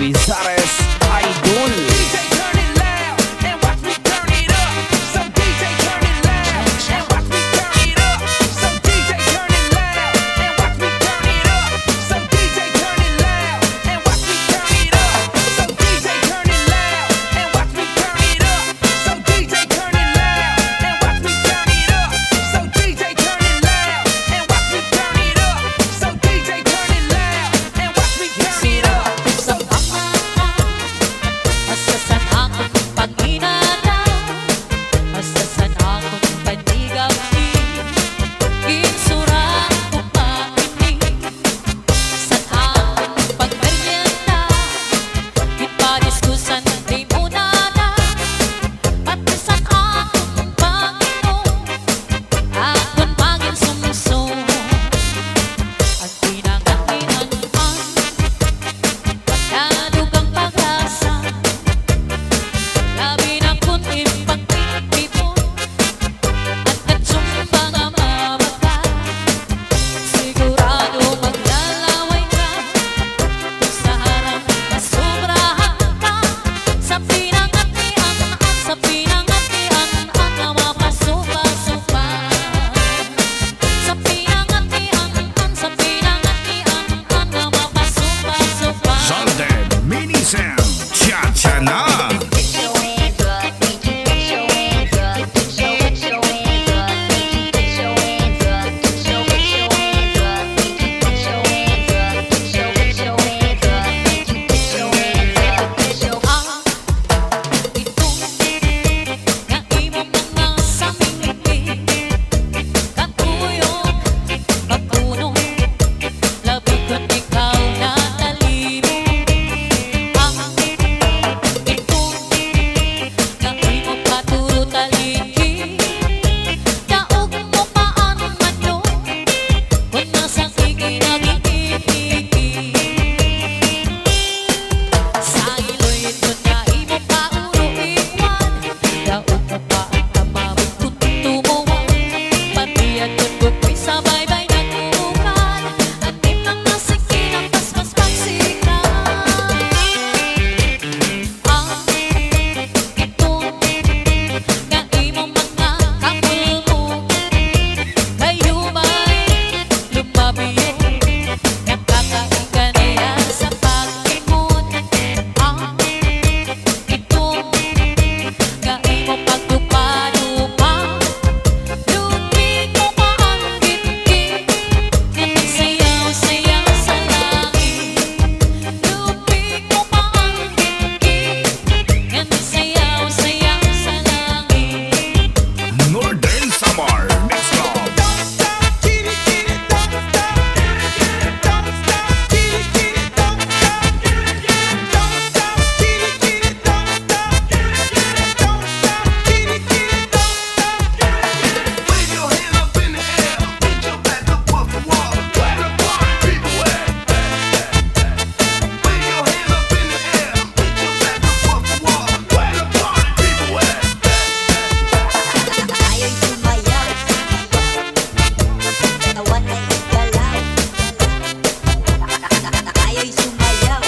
Bizares Idol. DJ turn it loud and watch me turn it up. So DJ turn it loud and watch me turn it up. So DJ turn it loud and watch me turn it up. So DJ turn it loud and watch me turn it up. So DJ turn it loud and watch me turn it up. So DJ turn it loud and watch me turn it up. So DJ turn it loud and watch me turn it up. So DJ turn it loud and watch me turn it up. So Masasan akong pag-inana, masasan akong panigawi, ginsurang ko painig, san akong pagmerienda, ipadiskusan di muna na, pati san akong Panginoon, akong pangin sumsum, ang pinangatingan pagkadugang pag-asa. Labi na kun ipag-ibon at katsumbang ang mababa. Sigurado maglalaway ka kung sa harap masubrahan ka. Sa pinangatian na mapasupa-supa. Sa pinangatian na mapasupa-supa. Sunday Mini Sam Cha-Cha na. Northern Samar Mix Club. don't stop, get it, don't stop. Don't stop, get it, don't stop. Don't stop, get it, don't stop. Don't stop, get it, don't stop. Wave your hand up in the air, get your back up off the wall. Where the party people at? Wave your hand up in the air, get your back up off the wall. Where the party people at? Ayaw sumayaw, katawan ay igalaw. Ayaw sumayaw,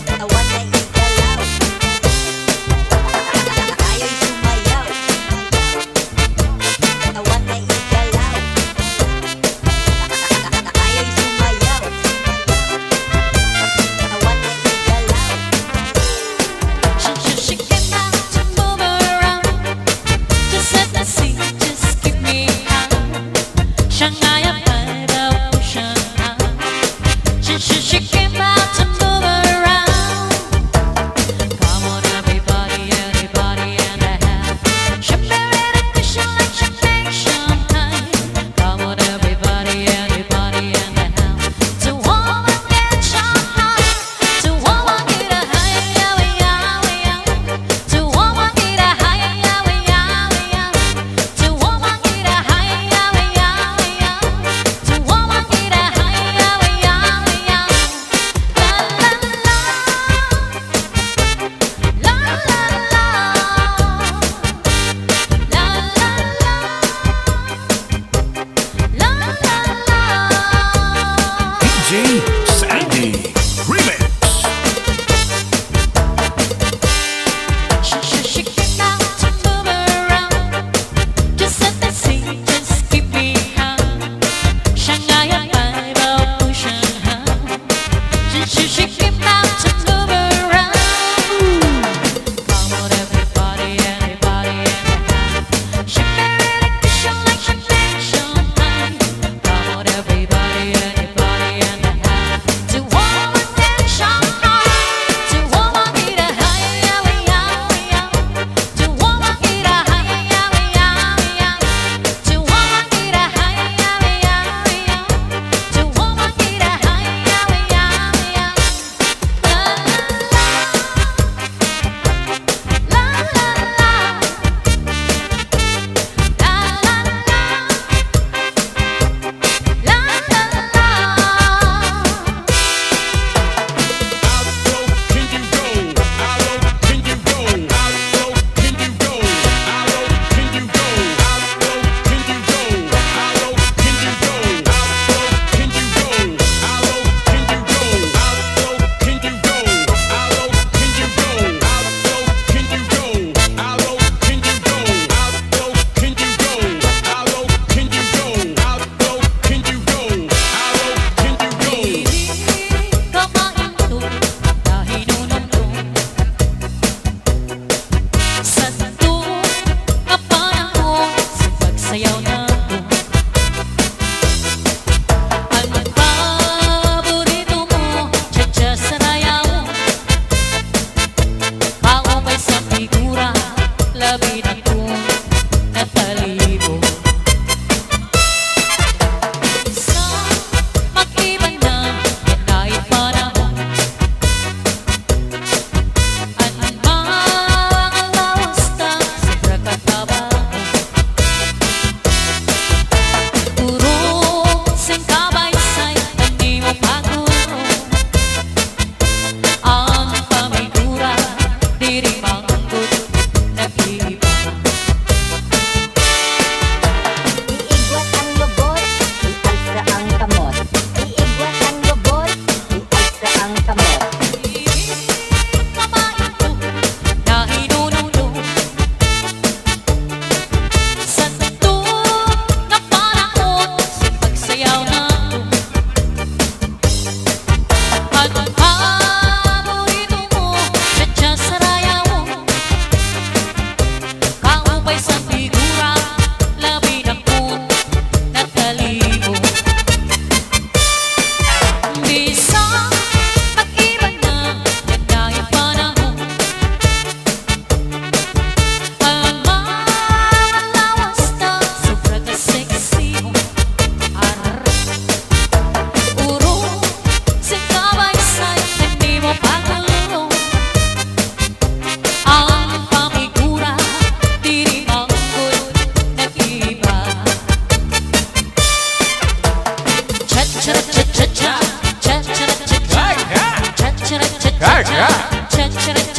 katawan ay igalaw. Ayaw sumayaw, katawan ay igalaw. Ayaw sumayaw, katawan ay igalaw. She came out to move around. Just set the scene, just keep me out. Shanghai by the ocean. She came out to move around. Come on, everybody and the house. Champagne and cushion like champagne. Come on, everybody and the house. To warm and get Shanghai. To warm and get a high, to warm and get a high, to warm and get a high, cha cha cha